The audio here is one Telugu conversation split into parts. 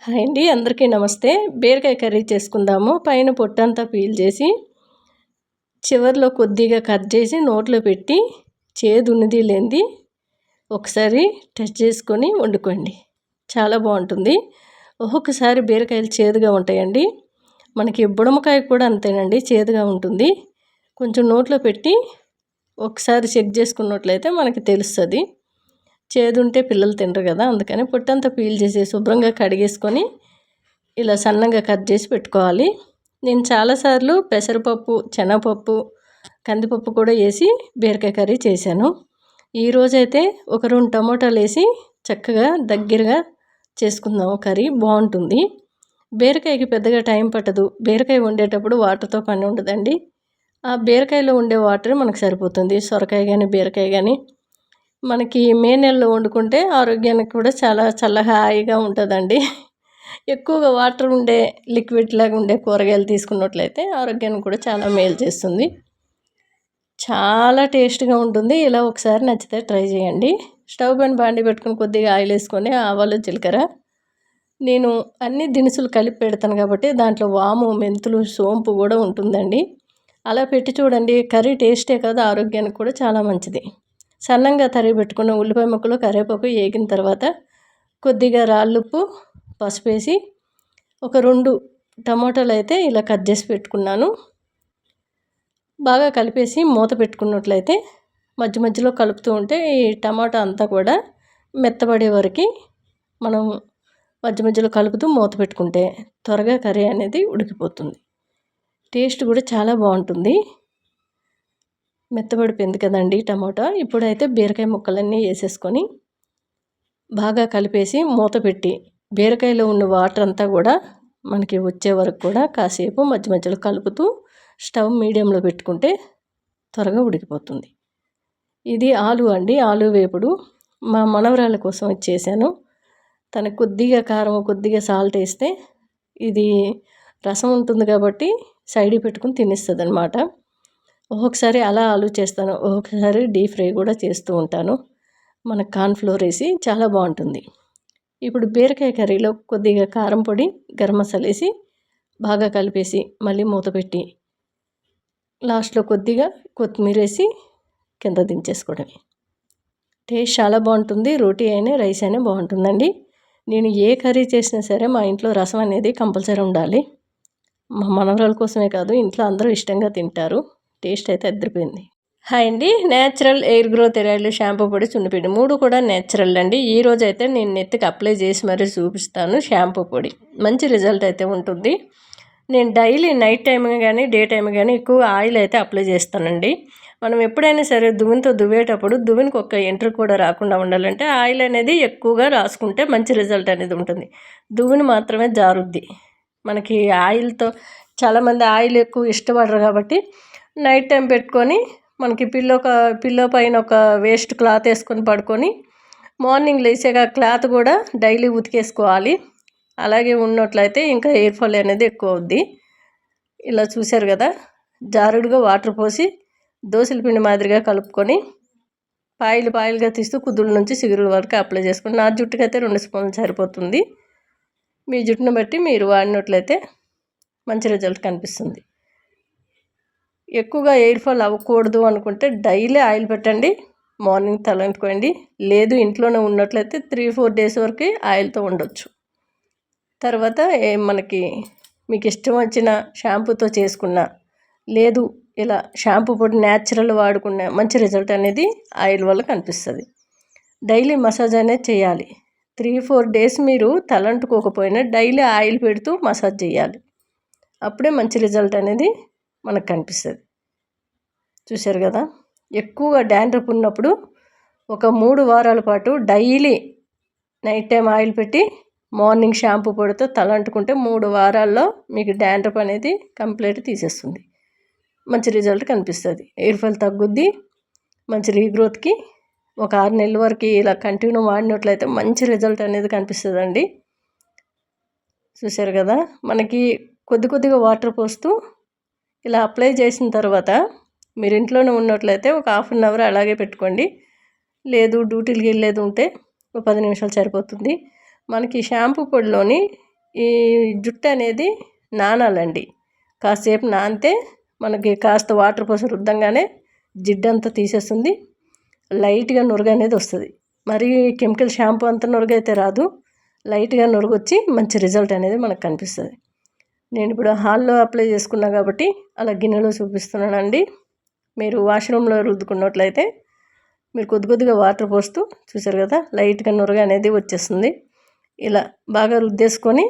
హాయ్ అండి, అందరికీ నమస్తే. బీరకాయ కర్రీ చేసుకుందాము. పైన పొట్టంతా పీల్ చేసి చివర్లో కొద్దిగా కట్ చేసి నోట్లో పెట్టి చేదు ఉన్నది లేనిది ఒకసారి టెస్ట్ చేసుకొని వండుకోండి. చాలా బాగుంటుంది. ఒక్కొక్కసారి బీరకాయలు చేదుగా ఉంటాయండి. మనకి బుడమకాయ కూడా అంతేనండి, చేదుగా ఉంటుంది. కొంచెం నోట్లో పెట్టి ఒకసారి చెక్ చేసుకున్నట్లయితే మనకి తెలుస్తుంది. చేదుంటే పిల్లలు తినరు కదా, అందుకని పొట్టంతా పీల్ చేసి శుభ్రంగా కడిగేసుకొని ఇలా సన్నగా కట్ చేసి పెట్టుకోవాలి. నేను చాలాసార్లు పెసరపప్పు, శనగపప్పు, కందిపప్పు కూడా వేసి బీరకాయ కర్రీ చేశాను. ఈరోజైతే ఒక 2 టమోటాలు వేసి చక్కగా దగ్గరగా చేసుకుందాము. కర్రీ బాగుంటుంది. బీరకాయకి పెద్దగా టైం పట్టదు. బీరకాయ వండేటప్పుడు వాటర్తో పని ఉండదండి. ఆ బీరకాయలో ఉండే వాటరే మనకు సరిపోతుంది. సొరకాయ కానీ బీరకాయ కానీ మనకి మే నెలలో వండుకుంటే ఆరోగ్యానికి కూడా చాలా చల్లగా హాయిగా ఉంటుందండి. ఎక్కువగా వాటర్ ఉండే లిక్విడ్ లాగా ఉండే కూరగాయలు తీసుకున్నట్లయితే ఆరోగ్యానికి కూడా చాలా మేలు చేస్తుంది. చాలా టేస్ట్గా ఉంటుంది. ఇలా ఒకసారి నచ్చితే ట్రై చేయండి. స్టవ్ పైన బాండి పెట్టుకుని కొద్దిగా ఆయిల్ వేసుకొని ఆవాలు, జీలకర్ర, నేను అన్ని దినుసులు కలిపి పెడతాను కాబట్టి దాంట్లో వాము, మెంతులు, సోంపు కూడా ఉంటుందండి. అలా పెట్టి చూడండి. కర్రీ టేస్టే కాదు, ఆరోగ్యానికి కూడా చాలా మంచిది. సన్నంగా తరిగి పెట్టుకున్న ఉల్లిపాయ ముక్కలు, కరివేపాకు వేగిన తర్వాత కొద్దిగా రాళ్ళుప్పు, పసుపు వేసి ఒక 2 టమాటాలు అయితే ఇలా కట్ చేసి పెట్టుకున్నాను. బాగా కలిపేసి మూత పెట్టుకున్నట్లయితే మధ్య మధ్యలో కలుపుతూ ఉంటే ఈ టమాటా అంతా కూడా మెత్తబడే వరకు మనం మధ్య మధ్యలో కలుపుతూ మూత పెట్టుకుంటే త్వరగా కర్రీ అనేది ఉడికిపోతుంది. టేస్ట్ కూడా చాలా బాగుంటుంది. మెత్తబడిపోయింది కదండి టమాటా. ఇప్పుడైతే బీరకాయ ముక్కలన్నీ వేసేసుకొని బాగా కలిపేసి మూత పెట్టి బీరకాయలో ఉన్న వాటర్ అంతా కూడా మనకి వచ్చే వరకు కూడా కాసేపు మధ్య మధ్యలో కలుపుతూ స్టవ్ మీడియంలో పెట్టుకుంటే త్వరగా ఉడికిపోతుంది. ఇది ఆలు అండి, ఆలు వేపుడు. మా మనవరాళ్ళ కోసం చేశాను. తనకు కొద్దిగా కారం, కొద్దిగా సాల్ట్ వేస్తే ఇది రసం ఉంటుంది కాబట్టి సైడ్కి పెట్టుకుని తినేస్తుంది అనమాట. ఒక్కొక్కసారి అలా ఆలు చేస్తాను, ఒక్కొక్కసారి డీప్ ఫ్రై కూడా చేస్తూ ఉంటాను. మన కార్న్ఫ్లోర్ వేసి చాలా బాగుంటుంది. ఇప్పుడు బీరకాయ కర్రీలో కొద్దిగా కారం పొడి, గరం మసాలా వేసి బాగా కలిపేసి మళ్ళీ మూత పెట్టి లాస్ట్లో కొద్దిగా కొత్తిమీర వేసి కింద దించేసుకోవడమే. టేస్ట్ చాలా బాగుంటుంది. రోటీ అయినా రైస్ అయినా బాగుంటుందండి. నేను ఏ కర్రీ చేసినా సరే మా ఇంట్లో రసం అనేది కంపల్సరీ ఉండాలి. మా మనవరాల కోసమే కాదు, ఇంట్లో అందరూ ఇష్టంగా తింటారు. టేస్ట్ అయితే అదిరిపోయింది. హాయ్ అండి, న్యాచురల్ ఎయిర్ గ్రోత్ ఎరాయిల్, షాంపూ పొడి, సున్నిపిండి 3 కూడా న్యాచురల్ అండి. ఈరోజు అయితే నేను నెత్తికి అప్లై చేసి మరీ చూపిస్తాను. షాంపూ పొడి మంచి రిజల్ట్ అయితే ఉంటుంది. నేను డైలీ నైట్ టైం కానీ డే టైం కానీ ఎక్కువ ఆయిల్ అయితే అప్లై చేస్తానండి. మనం ఎప్పుడైనా సరే దువ్వెనతో దువ్వేటప్పుడు దువ్వెనకు ఒక ఎంట్రుకు కూడా రాకుండా ఉండాలంటే ఆయిల్ అనేది ఎక్కువగా రాసుకుంటే మంచి రిజల్ట్ అనేది ఉంటుంది. దువ్వెన మాత్రమే జారుద్ది. మనకి ఆయిల్తో చాలామంది ఆయిల్ ఎక్కువ ఇష్టపడరు కాబట్టి నైట్ టైం పెట్టుకొని మనకి పిల్లో పైన ఒక వేస్ట్ క్లాత్ వేసుకొని పడుకొని మార్నింగ్ లేచాక క్లాత్ కూడా డైలీ ఉతికేసుకోవాలి. అలాగే ఉన్నట్లయితే ఇంకా హెయిర్ ఫాల్ అనేది ఎక్కువ అవుద్ది. ఇలా చూశారు కదా, జారుడుగా వాటర్ పోసి దోశల పిండి మాదిరిగా కలుపుకొని పాయలుగా తీస్తూ కుదుళ్ళ నుంచి చిగురుల వరకు అప్లై చేసుకుని నా జుట్టుకైతే 2 స్పూన్లు సరిపోతుంది. మీ జుట్టును బట్టి మీరు వాడినట్లయితే మంచి రిజల్ట్ కనిపిస్తుంది. ఎక్కువగా హెయిర్ ఫాల్ అవ్వకూడదు అనుకుంటే డైలీ ఆయిల్ పెట్టండి, మార్నింగ్ తలంటుకోండి. లేదు ఇంట్లోనే ఉన్నట్లయితే 3-4 డేస్ వరకు ఆయిల్తో ఉండొచ్చు. తర్వాత మీకు ఇష్టం వచ్చిన షాంపూతో చేసుకున్న, లేదు ఇలా షాంపూ పొడి న్యాచురల్ వాడుకున్న మంచి రిజల్ట్ అనేది ఆయిల్ వల్ల కనిపిస్తుంది. డైలీ మసాజ్ అనేది చేయాలి. 3-4 డేస్ మీరు తలంటుకోకపోయినా డైలీ ఆయిల్ పెడుతూ మసాజ్ చేయాలి. అప్పుడే మంచి రిజల్ట్ అనేది మనకు కనిపిస్తుంది. చూశారు కదా, ఎక్కువగా డాండ్రఫ్ ఉన్నప్పుడు ఒక 3 వారాల పాటు డైలీ నైట్ టైం ఆయిల్ పెట్టి మార్నింగ్ షాంపూ పొడితో తలంటుకుంటే 3 వారాల్లో మీకు డాండ్రఫ్ అనేది కంప్లీట్ తీసేస్తుంది. మంచి రిజల్ట్ కనిపిస్తుంది. హెయిర్ ఫాల్ తగ్గుద్ది. మంచి రీగ్రోత్కి ఒక 6 నెలల వరకు ఇలా కంటిన్యూ వాడినట్లయితే మంచి రిజల్ట్ అనేది కనిపిస్తుందండి. చూశారు కదా, మనకి కొద్దిగా వాటర్ పోస్తూ ఇలా అప్లై చేసిన తర్వాత మీరు ఇంట్లోనే ఉన్నట్లయితే ఒక 1/2 అవర్ అలాగే పెట్టుకోండి. లేదు డ్యూటీలకి వెళ్ళేది ఉంటే ఒక 10 నిమిషాలు సరిపోతుంది. మనకి షాంపూ పొడిలోని ఈ జుట్టు అనేది నానాలండి. కాసేపు నానితే మనకి కాస్త వాటర్ పోసి రుద్దంగానే జిడ్డంతా తీసేస్తుంది. లైట్గా నురుగు అనేది వస్తుంది. మరి కెమికల్ షాంపూ అంత నురుగు అయితే రాదు. లైట్గా నురుగు వచ్చి మంచి రిజల్ట్ అనేది మనకు కనిపిస్తుంది. నేను ఇప్పుడు హాల్లో అప్లై చేసుకున్నా కాబట్టి అలా గిన్నెలో చూపిస్తున్నానండి. మీరు వాష్రూమ్లో రుద్దుకున్నట్లయితే మీరు కొద్దిగా వాటర్ పోస్తూ చూసారు కదా, లైట్గా నురగ అనేది వచ్చేస్తుంది. ఇలా బాగా రుద్దేసుకొని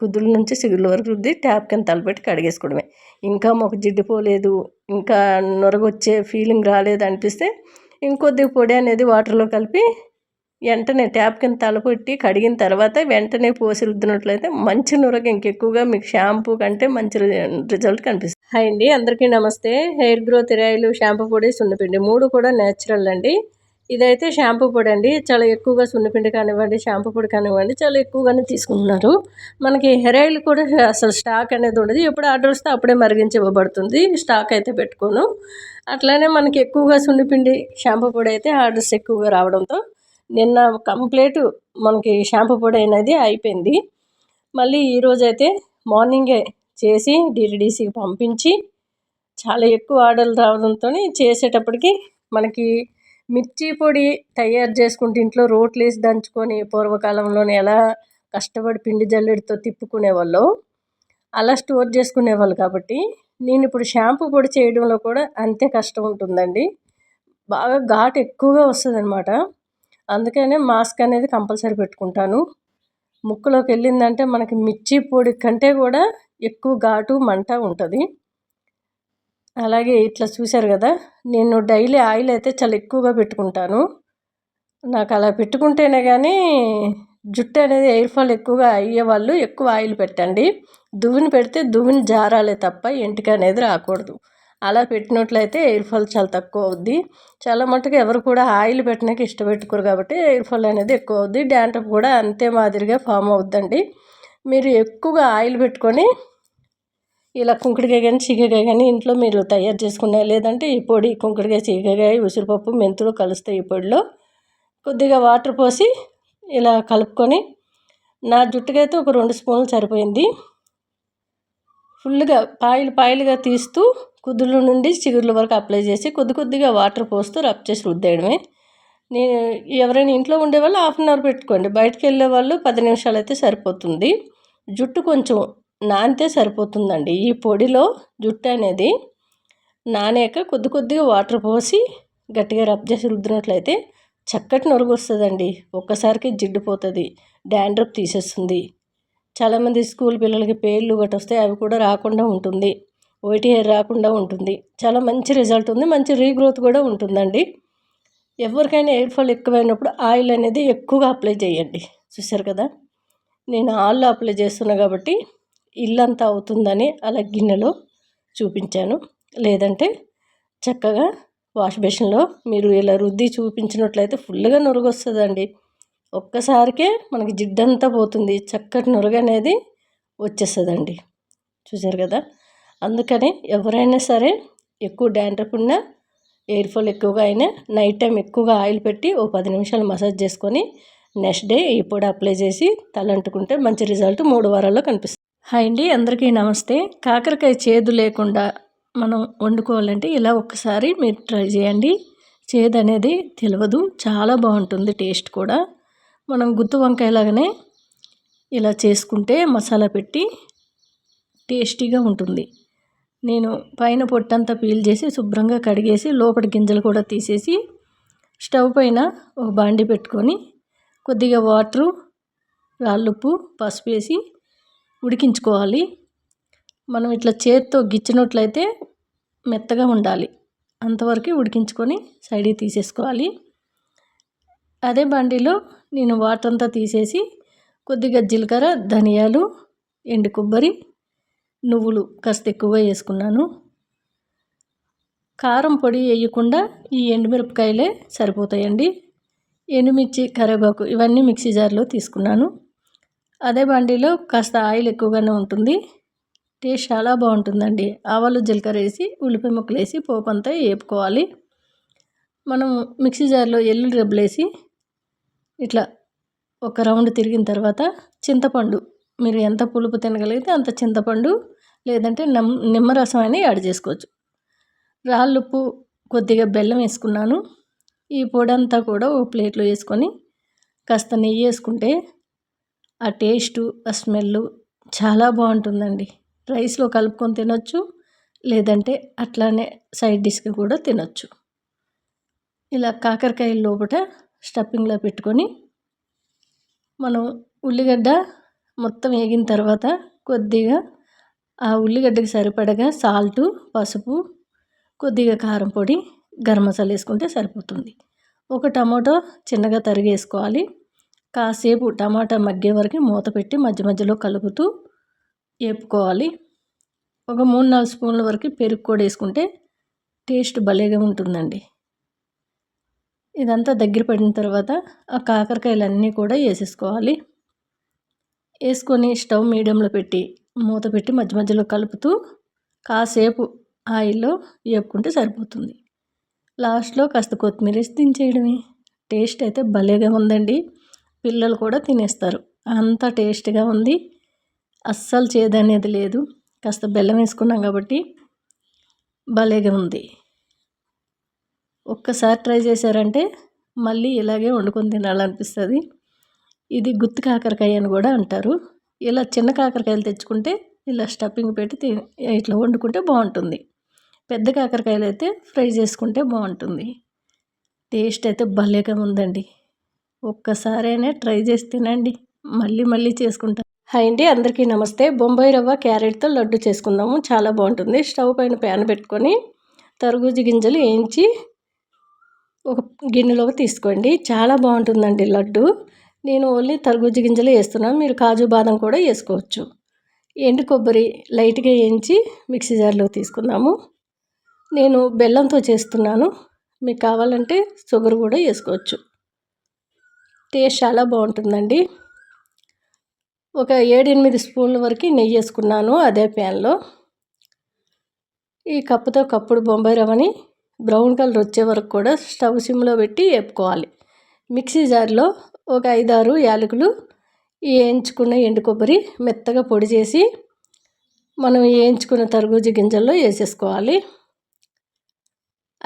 కుదుల నుంచి సిగుళ్ళ వరకు రుద్ది ట్యాప్ కింద తలపెట్టి కడిగేసుకోవడమే. ఇంకా మాకు జిడ్డు పోలేదు, ఇంకా నురగ వచ్చే ఫీలింగ్ రాలేదు అనిపిస్తే ఇంకొద్దిగా పొడి అనేది వాటర్లో కలిపి వెంటనే ట్యాప్ కింద తలపెట్టి కడిగిన తర్వాత వెంటనే పోసి రుద్దినట్లయితే మంచి నురగ ఇంకెక్కువగా మీకు షాంపూ కంటే మంచి రిజల్ట్ కనిపిస్తుంది. హాయ్ అండి, అందరికీ నమస్తే. హెయిర్ గ్రోత్ ఆయిల్, షాంపూ పొడి, సున్నపిండి 3 కూడా న్యాచురల్ అండి. ఇదైతే షాంపూ పొడి అండి. చాలా ఎక్కువగా సున్నపిండి కానివ్వండి, షాంపూ పొడి కానివ్వండి చాలా ఎక్కువగానే తీసుకుంటున్నారు. మనకి హెయిర్ ఆయిల్ కూడా అసలు స్టాక్ అనేది ఉండదు. ఎప్పుడు ఆర్డర్ వస్తే అప్పుడే మరిగించి ఇవ్వబడుతుంది. స్టాక్ అయితే పెట్టుకోను. అట్లానే మనకి ఎక్కువగా సున్నపిండి, షాంపూ పొడి అయితే ఆర్డర్స్ ఎక్కువగా రావడంతో నిన్న కంప్లీట్ మనకి షాంపూ పొడి అనేది అయిపోయింది. మళ్ళీ ఈరోజైతే మార్నింగే చేసి DTDCకి పంపించి చాలా ఎక్కువ ఆర్డర్లు రావడంతో చేసేటప్పటికి మనకి మిర్చి పొడి తయారు చేసుకుంటే ఇంట్లో రోట్లు వేసి దంచుకొని పూర్వకాలంలోనే ఎలా కష్టపడి పిండి జల్లెడతో తిప్పుకునేవాళ్ళు అలా స్టోర్ చేసుకునేవాళ్ళు. కాబట్టి నేను ఇప్పుడు షాంపూ పొడి చేయడంలో కూడా అంతే కష్టం ఉంటుందండి. బాగా ఘాటు ఎక్కువగా వస్తుంది అనమాట. అందుకనే మాస్క్ అనేది కంపల్సరీ పెట్టుకుంటాను. ముక్కులోకి వెళ్ళిందంటే మనకి మిర్చి పొడి కంటే కూడా ఎక్కువ ఘాటు మంట ఉంటుంది. అలాగే ఇట్లా చూశారు కదా, నేను డైలీ ఆయిల్ అయితే చాలా ఎక్కువగా పెట్టుకుంటాను. నాకు అలా పెట్టుకుంటేనే కానీ జుట్టు అనేది ఎయిర్ ఫాల్ ఎక్కువగా అయ్యేవాళ్ళు ఎక్కువ ఆయిల్ పెట్టండి. దువ్వుని పెడితే దువ్వుని జారాలే తప్ప ఎంటిక అనేది రాకూడదు. అలా పెట్టినట్లయితే ఎయిర్ ఫాల్ చాలా తక్కువ అవుద్ది. చాలా మట్టుకు ఎవరు కూడా ఆయిల్ పెట్టడానికి ఇష్టపెట్టుకోరు కాబట్టి ఎయిర్ ఫాల్ అనేది ఎక్కువ అవుద్ది. డాండ్రఫ్ కూడా అంతే మాదిరిగా ఫామ్ అవుద్దండి. మీరు ఎక్కువగా ఆయిల్ పెట్టుకొని ఇలా కుంకుడుకాయ కానీ చీకకాయ కానీ ఇంట్లో మీరు తయారు చేసుకునే, లేదంటే ఈ పొడి కుంకుడుకాయ, చీకకాయ, ఉసిరిపప్పు, మెంతులు కలుస్తాయి. ఈ పొడిలో కొద్దిగా వాటర్ పోసి ఇలా కలుపుకొని, నా జుట్టుకైతే ఒక 2 స్పూన్లు సరిపోయింది. ఫుల్గా పాయిలుగా తీస్తూ కుదుళ్ళ నుండి చిగుర్ల వరకు అప్లై చేసి కొద్దిగా వాటర్ పోస్తూ రబ్ చేసి రుద్దేయడమే. నేను ఎవరైనా ఇంట్లో ఉండేవాళ్ళు 1/2 అవర్ పెట్టుకోండి. బయటకు వెళ్ళే వాళ్ళు 10 నిమిషాలు అయితే సరిపోతుంది. జుట్టు కొంచెం నానితే సరిపోతుందండి. ఈ పొడిలో జుట్టు అనేది నానాక కొద్దిగా వాటర్ పోసి గట్టిగా రబ్ చేసి రుద్దినట్లయితే చక్కటి నురుగు వస్తుందండి. ఒక్కసారికి జిడ్డు పోతుంది, డాండ్రఫ్ తీసేస్తుంది. చాలామంది స్కూల్ పిల్లలకి పేర్లు గట్ట వస్తాయి, అవి కూడా రాకుండా ఉంటుంది. వైట్ హెయిర్ రాకుండా ఉంటుంది. చాలా మంచి రిజల్ట్ ఉంది. మంచి రీగ్రోత్ కూడా ఉంటుందండి. ఎవరికైనా ఎయిర్ ఫాల్ ఎక్కువైనప్పుడు ఆయిల్ అనేది ఎక్కువగా అప్లై చేయండి. చూసారు కదా, నేను ఆయిల్ అప్లై చేస్తున్నా కాబట్టి ఇల్లంతా అవుతుందని అలా గిన్నెలో చూపించాను. లేదంటే చక్కగా వాష్ బేసిన్లో మీరు ఇలా రుద్ది చూపించినట్లయితే ఫుల్గా నురుగు వస్తుందండి. ఒక్కసారికే మనకి జిడ్డంతా పోతుంది, చక్కటి నురుగు అనేది వచ్చేస్తుందండి. చూసారు కదా, అందుకని ఎవరైనా సరే ఎక్కువ డాండ్రఫ్ ఉన్న, ఎయిర్ ఫాల్ ఎక్కువగా అయినా నైట్ టైం ఎక్కువగా ఆయిల్ పెట్టి ఓ 10 నిమిషాలు మసాజ్ చేసుకొని నెక్స్ట్ డే ఈ పొడి అప్లై చేసి తలంటుకుంటే మంచి రిజల్ట్ 3 వారాల్లో కనిపిస్తుంది. హాయ్ అండి, అందరికీ నమస్తే. కాకరకాయ చేదు లేకుండా మనం వండుకోవాలంటే ఇలా ఒక్కసారి మీరు ట్రై చేయండి. చేదు అనేది తెలియదు, చాలా బాగుంటుంది టేస్ట్ కూడా. మనం గుత్తి వంకాయలాగానే ఇలా చేసుకుంటే మసాలా పెట్టి టేస్టీగా ఉంటుంది. నేను పైన పొట్టంతా పీల్ చేసి శుభ్రంగా కడిగేసి లోపల గింజలు కూడా తీసేసి స్టవ్ పైన ఒక బాండి పెట్టుకొని కొద్దిగా వాటరు, రాళ్ళుప్పు, పసుపు వేసి ఉడికించుకోవాలి. మనం ఇట్లా చేత్తో గిచ్చినట్లయితే మెత్తగా ఉండాలి, అంతవరకు ఉడికించుకొని సైడ్కి తీసేసుకోవాలి. అదే బండిలో నేను వాటర్ అంతా తీసేసి కొద్దిగా జీలకర్ర, ధనియాలు, ఎండు కొబ్బరి, నువ్వులు కాస్త ఎక్కువగా వేసుకున్నాను. కారం పొడి వేయకుండా ఈ ఎండుమిరపకాయలే సరిపోతాయండి. ఎండుమిర్చి, కరివేపాకు ఇవన్నీ మిక్సీ జార్లో తీసుకున్నాను. అదే బండిలో కాస్త ఆయిల్ ఎక్కువగానే ఉంటుంది, టేస్ట్ చాలా బాగుంటుందండి. ఆవాలు, జీలకర్ర వేసి ఉల్లిపాయ ముక్కలు వేసి పోపు అంతా వేపుకోవాలి. మనం మిక్సీ జార్లో ఎల్లుల్లి రెబ్బలు వేసి ఇట్లా ఒక రౌండ్ తిరిగిన తర్వాత చింతపండు మీరు ఎంత పులుపు తినగలిగితే అంత చింతపండు లేదంటే నిమ్మరసం అయినా యాడ్ చేసుకోవచ్చు. రాళ్ళుప్పు, కొద్దిగా బెల్లం వేసుకున్నాను. ఈ పొడంతా కూడా ఒక ప్లేట్లో వేసుకొని కాస్త నెయ్యి వేసుకుంటే ఆ టేస్టు, ఆ స్మెల్లు చాలా బాగుంటుందండి. రైస్లో కలుపుకొని తినొచ్చు, లేదంటే అట్లానే సైడ్ డిష్గా కూడా తినొచ్చు. ఇలా కాకరకాయ లోపట స్టఫింగ్లో పెట్టుకొని మనం ఉల్లిగడ్డ మొత్తం వేగిన తర్వాత కొద్దిగా ఆ ఉల్లిగడ్డకి సరిపడగా సాల్టు, పసుపు, కొద్దిగా కారం పొడి, గరం మసాలా వేసుకుంటే సరిపోతుంది. ఒక టమాటో చిన్నగా తరిగి వేసుకోవాలి. కాసేపు టమాటా మగ్గే వరకు మూత పెట్టి మధ్య మధ్యలో కలుపుతూ వేపుకోవాలి. ఒక 3-4 స్పూన్ల వరకు పెరుగు కూడా వేసుకుంటే టేస్ట్ భలేగా ఉంటుందండి. ఇదంతా దగ్గర పడిన తర్వాత ఆ కాకరకాయలన్నీ కూడా వేసేసుకోవాలి. వేసుకొని స్టవ్ మీడియంలో పెట్టి మూత పెట్టి మధ్య మధ్యలో కలుపుతూ కాసేపు ఆయిల్లో వేపుకుంటే సరిపోతుంది. లాస్ట్లో కాస్త కొత్తిమీర వేసి దించేయడమే. టేస్ట్ అయితే భలేగా ఉందండి. పిల్లలు కూడా తినేస్తారు, అంత టేస్ట్గా ఉంది. అస్సలు చేదనేది లేదు. కాస్త బెల్లం వేసుకున్నాం కాబట్టి భలేగా ఉంది. ఒక్కసారి ట్రై చేశారంటే మళ్ళీ ఇలాగే వండుకొని తినాలనిపిస్తుంది. ఇది గుత్తి కాకరకాయ అని కూడా అంటారు. ఇలా చిన్న కాకరకాయలు తెచ్చుకుంటే ఇలా స్టఫింగ్ పెట్టి ఇట్లా వండుకుంటే బాగుంటుంది. పెద్ద కాకరకాయలు అయితే ఫ్రై చేసుకుంటే బాగుంటుంది. టేస్ట్ అయితే భలేగా ఉందండి. ఒక్కసారైనా ట్రై చేసి తినండి, మళ్ళీ మళ్ళీ చేసుకుంటాను. హాయ్ అండి, అందరికీ నమస్తే. బొంబాయి రవ్వ క్యారెట్తో లడ్డు చేసుకుందాము. చాలా బాగుంటుంది. స్టవ్ పైన ప్యాన్ పెట్టుకొని తరగూజు గింజలు వేయించి ఒక గిన్నెలోకి తీసుకోండి. చాలా బాగుంటుందండి లడ్డు. నేను ఓన్లీ తరగూజు గింజలు వేస్తున్నాను, మీరు కాజు బాదం కూడా వేసుకోవచ్చు. ఎండు కొబ్బరి లైట్గా వేయించి మిక్సీ జార్లో తీసుకుందాము. నేను బెల్లంతో చేస్తున్నాను, మీకు కావాలంటే షుగర్ కూడా వేసుకోవచ్చు. టేస్ట్ చాలా బాగుంటుందండి. ఒక 7-8 స్పూన్ల వరకు నెయ్యి వేసుకున్నాను అదే ప్యాన్లో. ఈ కప్పుతో కప్పుడు బొంబాయి రవ్వని బ్రౌన్ కలర్ వచ్చే వరకు కూడా స్టవ్ సిమ్లో పెట్టి వేపుకోవాలి. మిక్సీ జార్లో ఒక 5-6 యాలకులు, వేయించుకున్న ఎండు కొబ్బరి మెత్తగా పొడి చేసి మనం వేయించుకున్న తరగూజు గింజల్లో వేసేసుకోవాలి.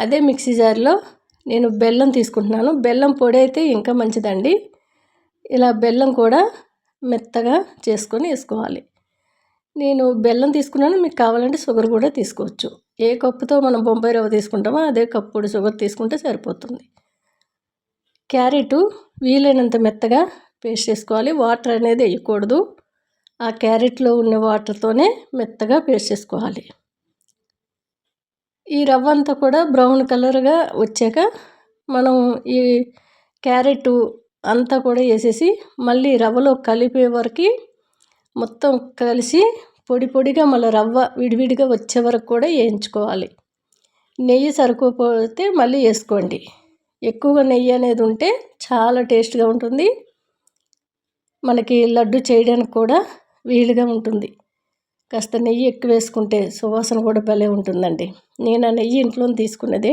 అదే మిక్సీ జార్లో నేను బెల్లం తీసుకుంటున్నాను. బెల్లం పొడి అయితే ఇంకా మంచిదండి. ఇలా బెల్లం కూడా మెత్తగా చేసుకొని వేసుకోవాలి. నేను బెల్లం తీసుకున్నాను, మీకు కావాలంటే షుగర్ కూడా తీసుకోవచ్చు. ఏ కప్పుతో మనం బొంబాయి రవ్వ తీసుకుంటామో అదే కప్పుడు షుగర్ తీసుకుంటే సరిపోతుంది. క్యారెట్ వీలైనంత మెత్తగా పేస్ట్ చేసుకోవాలి. వాటర్ అనేది వేయకూడదు. ఆ క్యారెట్లో ఉన్న వాటర్తోనే మెత్తగా పేస్ట్ చేసుకోవాలి. ఈ రవ్వ అంతా కూడా బ్రౌన్ కలర్గా వచ్చాక మనం ఈ క్యారెట్ అంతా కూడా వేసేసి మళ్ళీ రవ్వలో కలిపే వరకు మొత్తం కలిసి పొడి పొడిగా మళ్ళీ రవ్వ విడివిడిగా వచ్చే వరకు కూడా వేయించుకోవాలి. నెయ్యి సరిపోతే మళ్ళీ వేసుకోండి. ఎక్కువగా నెయ్యి అనేది ఉంటే చాలా టేస్ట్గా ఉంటుంది, మనకి లడ్డు చేయడానికి కూడా వీలుగా ఉంటుంది. కాస్త నెయ్యి ఎక్కువ వేసుకుంటే సువాసన కూడా భలే ఉంటుందండి. నేను ఆ నెయ్యి ఇంట్లో తీసుకున్నదే.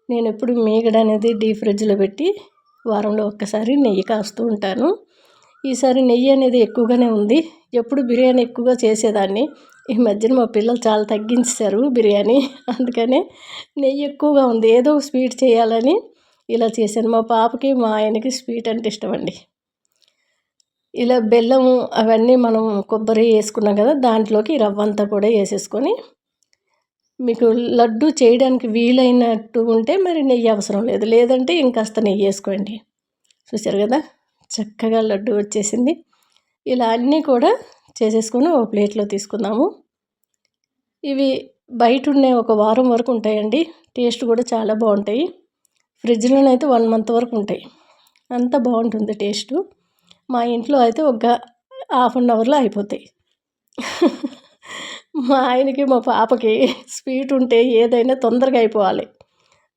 నేను ఎప్పుడు మీగడ అనేది డీప్ ఫ్రిడ్జ్లో పెట్టి వారంలో ఒక్కసారి నెయ్యి కాస్తూ ఉంటాను. ఈసారి నెయ్యి అనేది ఎక్కువగానే ఉంది. ఎప్పుడు బిర్యానీ ఎక్కువగా చేసేదాన్ని, ఈ మధ్యన మా పిల్లలు చాలా తగ్గించారు బిర్యానీ, అందుకనే నెయ్యి ఎక్కువగా ఉంది. ఏదో స్వీట్ చేయాలని ఇలా చేశాను. మా పాపకి మా ఆయనకి స్వీట్ అంటే ఇష్టం అండి. ఇలా బెల్లము అవన్నీ మనం కొబ్బరి వేసుకున్నాం కదా, దాంట్లోకి రవ్వ అంతా కూడా వేసేసుకొని మీకు లడ్డు చేయడానికి వీలైనట్టు ఉంటే మరి నెయ్యి అవసరం లేదు, లేదంటే ఇంకాస్త నెయ్యి వేసుకోండి. చూసారు కదా, చక్కగా లడ్డు వచ్చేసింది. ఇలా అన్నీ కూడా చేసేసుకొని ఒక ప్లేట్లో తీసుకుందాము. ఇవి బయట ఉండే ఒక వారం వరకు ఉంటాయండి. టేస్ట్ కూడా చాలా బాగుంటాయి. ఫ్రిడ్జ్లోనైతే 1 మంత్ వరకు ఉంటాయి. అంత బాగుంటుంది టేస్టు. మా ఇంట్లో అయితే ఒక ½ అన్ అవర్లో అయిపోతాయి. మా ఆయనకి మా పాపకి స్వీట్ ఉంటే ఏదైనా తొందరగా అయిపోవాలి,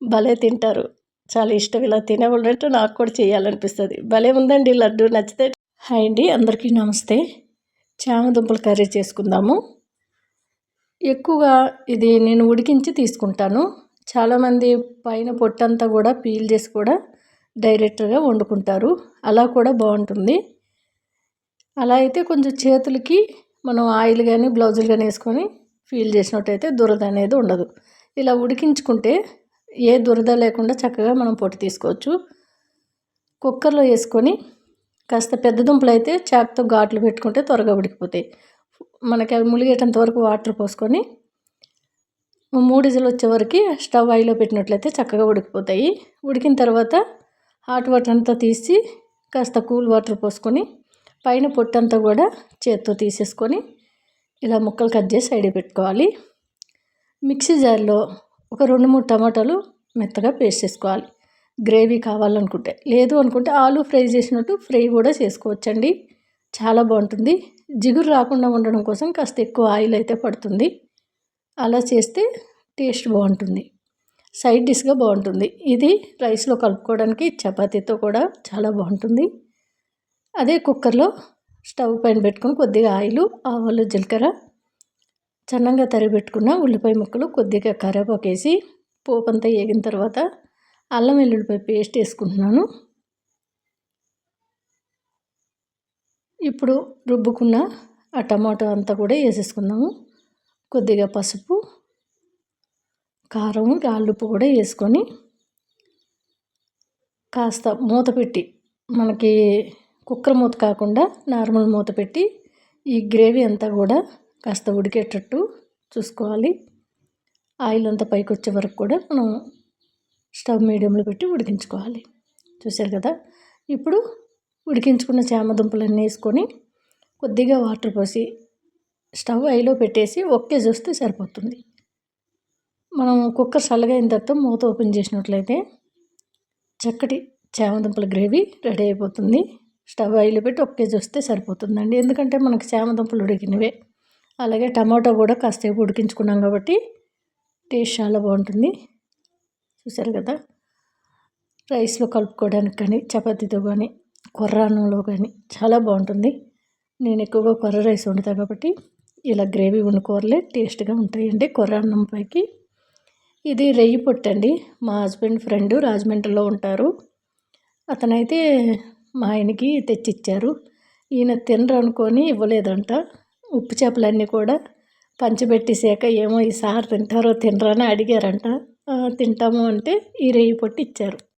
భలే తింటారు, చాలా ఇష్టం. ఇలా తినేవాళ్ళంటే నాకు కూడా చేయాలనిపిస్తుంది. భలే ఉందండి లడ్డు, నచ్చితే. హాయ్ అండి, అందరికీ నమస్తే. చామదుంపల కర్రీ చేసుకుందాము. ఎక్కువగా ఇది నేను ఉడికించి తీసుకుంటాను. చాలామంది పైన పొట్టంతా కూడా పీల్ చేసి కూడా డైరెక్ట్గా వండుకుంటారు, అలా కూడా బాగుంటుంది. అలా అయితే కొంచెం చేతులకి మనం ఆయిల్ కానీ బ్లౌజులు కానీ వేసుకొని ఫీల్ చేసినట్టయితే దురద అనేది ఉండదు. ఇలా ఉడికించుకుంటే ఏ దురద లేకుండా చక్కగా మనం పొట్టు తీసుకోవచ్చు. కుక్కర్లో వేసుకొని కాస్త పెద్ద దుంపలు అయితే చాకుతో ఘాట్లు పెట్టుకుంటే త్వరగా ఉడికిపోతాయి. మనకి అవి ములిగేటంత వరకు వాటర్ పోసుకొని 3 విజిల్ వచ్చే వరకు స్టవ్ హైలో పెట్టినట్లయితే చక్కగా ఉడికిపోతాయి. ఉడికిన తర్వాత హాట్ వాటర్ అంతా తీసి కాస్త కూల్ వాటర్ పోసుకొని పైన పొట్టంతా కూడా చేత్తో తీసేసుకొని ఇలా ముక్కలు కట్ చేసి సైడ్కి పెట్టుకోవాలి. మిక్సీ జార్లో ఒక 2-3 టమాటాలు మెత్తగా పేస్ట్ చేసుకోవాలి. గ్రేవీ కావాలనుకుంటే, లేదు అనుకుంటే ఆలు ఫ్రై చేసినట్టు ఫ్రై కూడా చేసుకోవచ్చండి. చాలా బాగుంటుంది. జిగురు రాకుండా ఉండడం కోసం కాస్త ఎక్కువ ఆయిల్ అయితే పడుతుంది. అలా చేస్తే టేస్ట్ బాగుంటుంది, సైడ్ డిష్గా బాగుంటుంది. ఇది రైస్లో కలుపుకోవడానికి చపాతీతో కూడా చాలా బాగుంటుంది. అదే కుక్కర్లో స్టవ్ పైన పెట్టుకొని కొద్దిగా ఆయిల్, ఆవాలు, జీలకర్ర, సన్నంగా తరిగి పెట్టుకున్న ఉల్లిపాయ ముక్కలు, కొద్దిగా కరివేపాకు వేసి పోపు అంతా వేగిన తర్వాత అల్లం వెల్లుల్లిపాయ పేస్ట్ వేసుకుంటున్నాను. ఇప్పుడు రుబ్బుకున్న ఆ టమాటో అంతా కూడా వేసేసుకుందాము. కొద్దిగా పసుపు, కారం, రాళ్ళుప్పు కూడా వేసుకొని కాస్త మూత పెట్టి, మనకి కుక్కర్ మూత కాకుండా నార్మల్ మూత పెట్టి ఈ గ్రేవీ అంతా కూడా కాస్త ఉడికేటట్టు చూసుకోవాలి. ఆయిల్ అంతా పైకి వచ్చే వరకు కూడా మనం స్టవ్ మీడియంలో పెట్టి ఉడికించుకోవాలి. చూశారు కదా. ఇప్పుడు ఉడికించుకున్న చామదుంపలన్నీ వేసుకొని కొద్దిగా వాటర్ పోసి స్టవ్ హైలో పెట్టేసి ఒకే చూస్తే సరిపోతుంది. మనం కుక్కర్ చల్లగా అయిన తర్వాత మూత ఓపెన్ చేసినట్లయితే చక్కటి చామదుంపల గ్రేవీ రెడీ అయిపోతుంది. స్టవ్ హైలో పెట్టి ఒకే చూస్తే సరిపోతుందండి, ఎందుకంటే మనకి చామదుంపలు ఉడికినవే. అలాగే టమాటో కూడా కాసేపు ఉడికించుకున్నాం కాబట్టి టేస్ట్ చాలా బాగుంటుంది. చూశారు కదా. రైస్లో కలుపుకోవడానికి కానీ, చపాతీతో కానీ, కొర్ర అన్నంలో కానీ చాలా బాగుంటుంది. నేను ఎక్కువగా కొర్ర రైస్ వండుతాను కాబట్టి ఇలా గ్రేవీ ఉన్న కూరలే టేస్ట్గా ఉంటాయండి కొర్ర అన్నం పైకి. ఇది రెయ్యి పొట్టండి. మా హస్బెండ్ ఫ్రెండ్ రాజమండ్రిలో ఉంటారు. అతనైతే మా ఆయనకి తెచ్చిచ్చారు. ఈయన తినరు అనుకొని ఇవ్వలేదంట. ఉప్పు చేపలన్నీ కూడా పంచిపెట్టేసాక ఏమో ఈసారి తింటారో తినరో అని అడిగారంట. తింటాము అంటే ఈ రెయ్యి పొట్టు ఇచ్చారు.